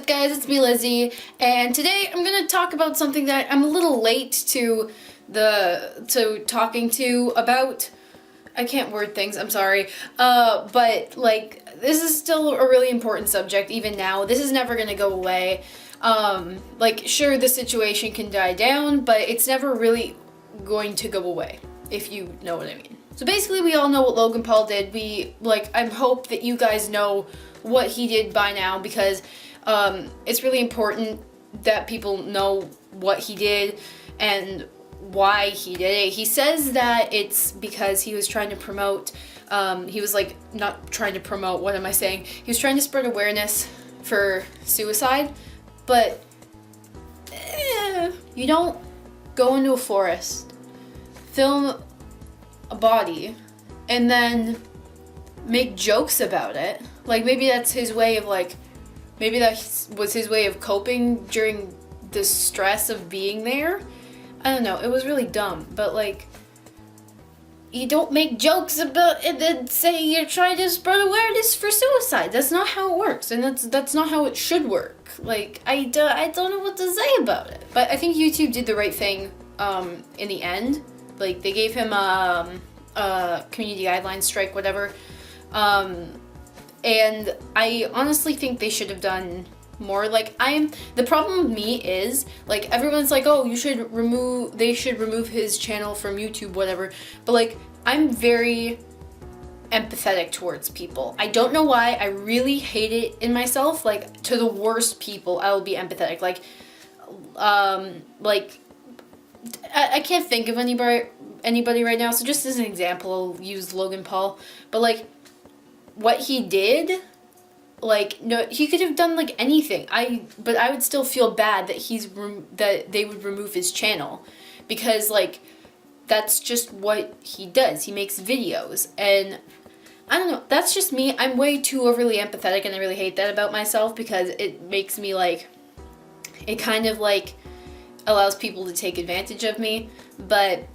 up, guys? It's me, Lizzie, and today I'm gonna talk about something that I'm a little late to talking to about. I can't word things, I'm sorry. But like, this is still a really important subject even now. This is never gonna go away. Like, sure, the situation can die down, but it's never really going to go away, if you know what I mean. So basically, we all know what Logan Paul did. I hope that you guys know what he did by now, because it's really important that people know what he did and why he did it. He says that it's because he was trying to promote, he was like, not trying to promote, what am I saying? He was trying to spread awareness for suicide, but you don't go into a forest, film a body, and then make jokes about it. Like, maybe that's his way of maybe that was his way of coping during the stress of being there. I don't know, it was really dumb, but like, you don't make jokes about it and say you're trying to spread awareness for suicide. That's not how it works, and that's not how it should work. Like, I don't know what to say about it. But I think YouTube did the right thing in the end. Like, they gave him a community guidelines strike, whatever. And I honestly think they should have done more. Like, the problem with me is, like, everyone's like, oh, they should remove his channel from YouTube, whatever. But like, I'm very empathetic towards people. I don't know why. I really hate it in myself. Like, to the worst people, I will be empathetic. Like, I can't think of anybody right now. So just as an example, I'll use Logan Paul. But like, what he did, like, no, he could have done like anything. But I would still feel bad that they would remove his channel, because like, that's just what he does. He makes videos, and I don't know, that's just me. I'm way too overly empathetic, and I really hate that about myself, because it makes me like, it kind of like allows people to take advantage of me. But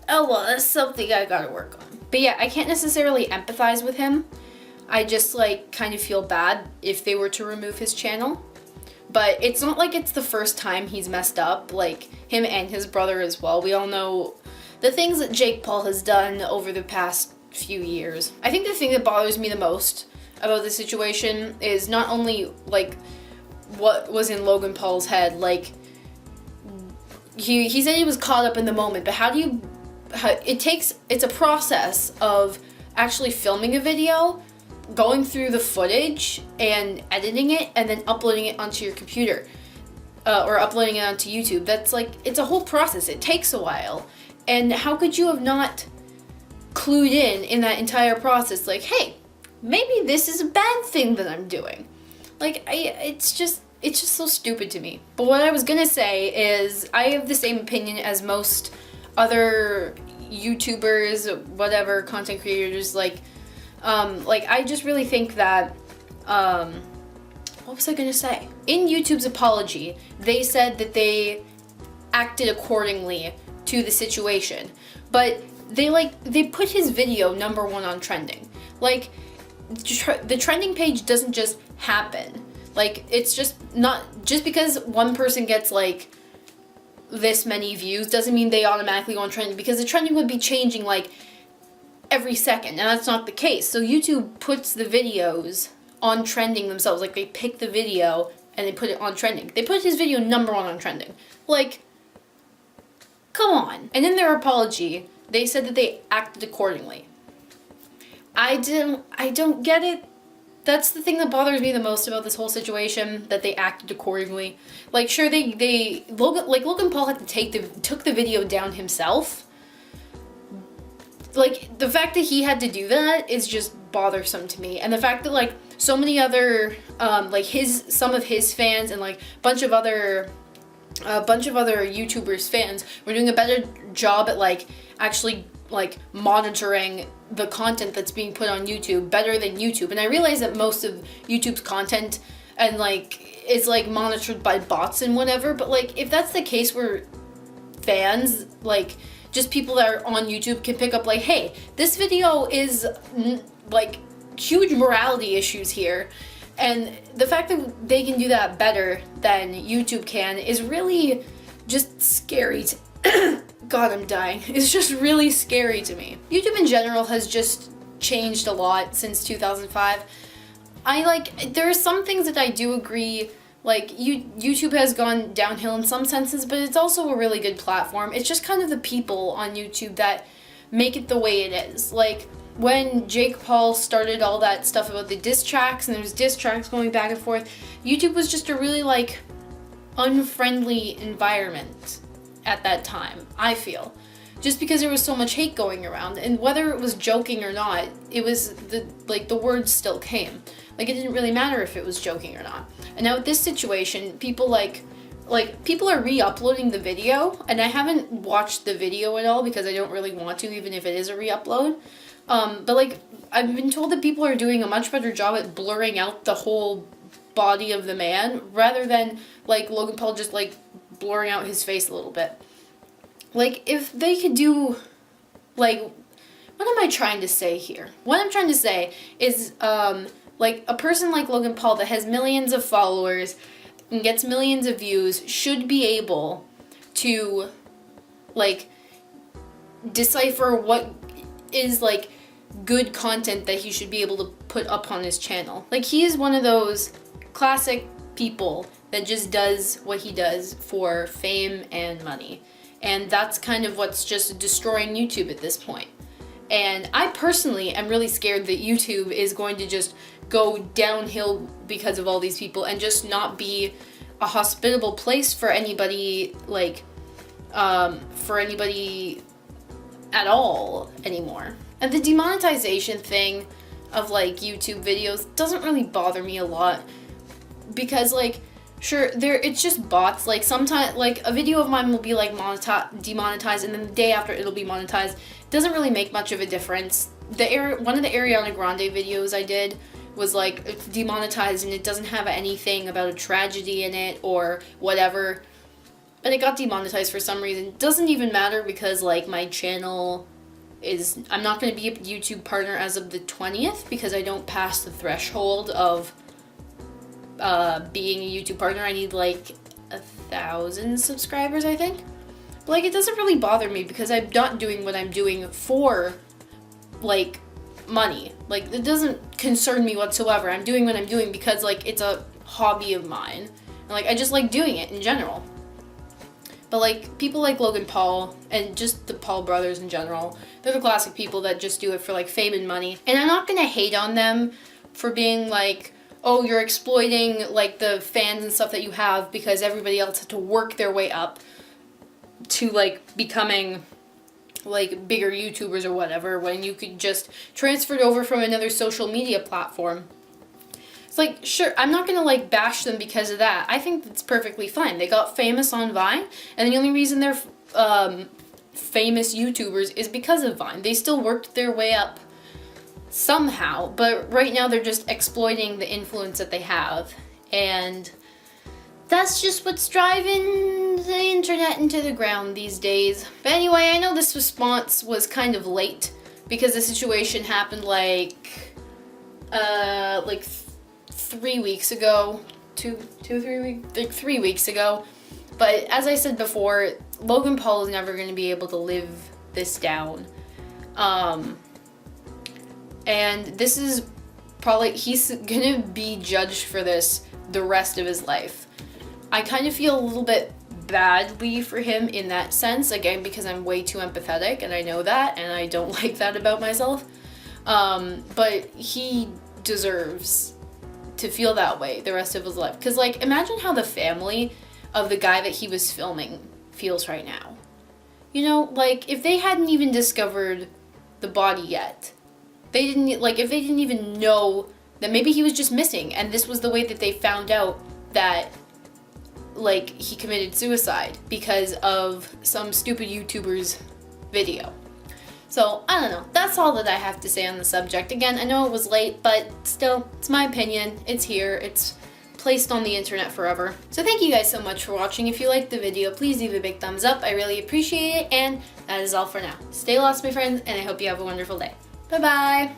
oh well, that's something I gotta work on. But yeah, I can't necessarily empathize with him. I just like kind of feel bad if they were to remove his channel. But it's not like it's the first time he's messed up, like him and his brother as well. We all know the things that Jake Paul has done over the past few years. I think the thing that bothers me the most about the situation is not only like what was in Logan Paul's head, like he said he was caught up in the moment, but it's a process of actually filming a video, going through the footage and editing it, and then uploading it onto your computer, or uploading it onto YouTube. That's like, it's a whole process. It takes a while. And how could you have not clued in that entire process? Like, hey, maybe this is a bad thing that I'm doing. Like, it's just so stupid to me. But what I was gonna say is, I have the same opinion as most other YouTubers, whatever, content creators, like I just really think that, what was I gonna say? In YouTube's apology, they said that they acted accordingly to the situation, but they put his video #1 on trending. Like, the trending page doesn't just happen. Like, it's just not, just because one person gets like this many views doesn't mean they automatically go on trending, because the trending would be changing like every second, and that's not the case. So YouTube puts the videos on trending themselves. Like, they pick the video and they put it on trending. They put his video #1 on trending. Like, come on. And in their apology, they said that they acted accordingly. I don't get it. That's the thing that bothers me the most about this whole situation, that they acted accordingly. Like, sure, Logan Paul had to took the video down himself. Like, the fact that he had to do that is just bothersome to me. And the fact that like so many other some of his fans and like a bunch of other YouTubers' fans were doing a better job at like actually like monitoring the content that's being put on YouTube better than YouTube. And I realize that most of YouTube's content and like is like monitored by bots and whatever, but like, if that's the case where fans, like just people that are on YouTube, can pick up like, hey, this video is like huge morality issues here, And the fact that they can do that better than YouTube can is really just scary to God, I'm dying. It's just really scary to me. YouTube in general has just changed a lot since 2005. There are some things that I do agree, like, YouTube has gone downhill in some senses, but it's also a really good platform. It's just kind of the people on YouTube that make it the way it is. Like, when Jake Paul started all that stuff about the diss tracks, and there's diss tracks going back and forth, YouTube was just a really, like, unfriendly environment at that time, I feel. Just because there was so much hate going around, and whether it was joking or not, it was, the words still came. Like, it didn't really matter if it was joking or not. And now with this situation, people people are re-uploading the video, and I haven't watched the video at all because I don't really want to, even if it is a re-upload. But like, I've been told that people are doing a much better job at blurring out the whole body of the man, rather than, like, Logan Paul just, like, blurring out his face a little bit. Like, if they could do, like, what am I trying to say here? What I'm trying to say is, like, a person like Logan Paul that has millions of followers and gets millions of views should be able to, like, decipher what is, like, good content that he should be able to put up on his channel. Like, he is one of those classic people that just does what he does for fame and money. And that's kind of what's just destroying YouTube at this point. And I personally am really scared that YouTube is going to just go downhill because of all these people and just not be a hospitable place for anybody, like, for anybody at all anymore. And the demonetization thing of, like, YouTube videos doesn't really bother me a lot because, like, sure, it's just bots. Like, sometimes, like, a video of mine will be, like, demonetized, and then the day after it'll be monetized. It doesn't really make much of a difference. One of the Ariana Grande videos I did was, like, it's demonetized, and it doesn't have anything about a tragedy in it or whatever. But it got demonetized for some reason. It doesn't even matter because, like, my channel is... I'm not going to be a YouTube partner as of the 20th because I don't pass the threshold of being a YouTube partner. I need, like, 1,000 subscribers, I think. But, like, it doesn't really bother me because I'm not doing what I'm doing for, like, money. Like, it doesn't concern me whatsoever. I'm doing what I'm doing because, like, it's a hobby of mine. And, like, I just like doing it in general. But, like, people like Logan Paul and just the Paul brothers in general, they're the classic people that just do it for, like, fame and money. And I'm not gonna hate on them for being, like, oh, you're exploiting, like, the fans and stuff that you have because everybody else had to work their way up to, like, becoming, like, bigger YouTubers or whatever when you could just transfer it over from another social media platform. It's like, sure, I'm not gonna, like, bash them because of that. I think that's perfectly fine. They got famous on Vine, and the only reason they're famous YouTubers is because of Vine. They still worked their way up somehow, but right now they're just exploiting the influence that they have, and that's just what's driving the internet into the ground these days. But anyway, I know this response was kind of late because the situation happened like 3 weeks ago, 3 weeks ago. But as I said before, Logan Paul is never going to be able to live this down. And this is probably, he's gonna be judged for this the rest of his life. I kind of feel a little bit badly for him in that sense, again, because I'm way too empathetic, and I know that, and I don't like that about myself. But he deserves to feel that way the rest of his life. Because, like, imagine how the family of the guy that he was filming feels right now. You know, like, if they hadn't even discovered the body yet, they didn't, like, if they didn't even know that maybe he was just missing, and this was the way that they found out that, like, he committed suicide because of some stupid YouTuber's video. So, I don't know. That's all that I have to say on the subject. Again, I know it was late, but still, it's my opinion. It's here. It's placed on the internet forever. So thank you guys so much for watching. If you liked the video, please leave a big thumbs up. I really appreciate it, and that is all for now. Stay lost, my friends, and I hope you have a wonderful day. Bye-bye!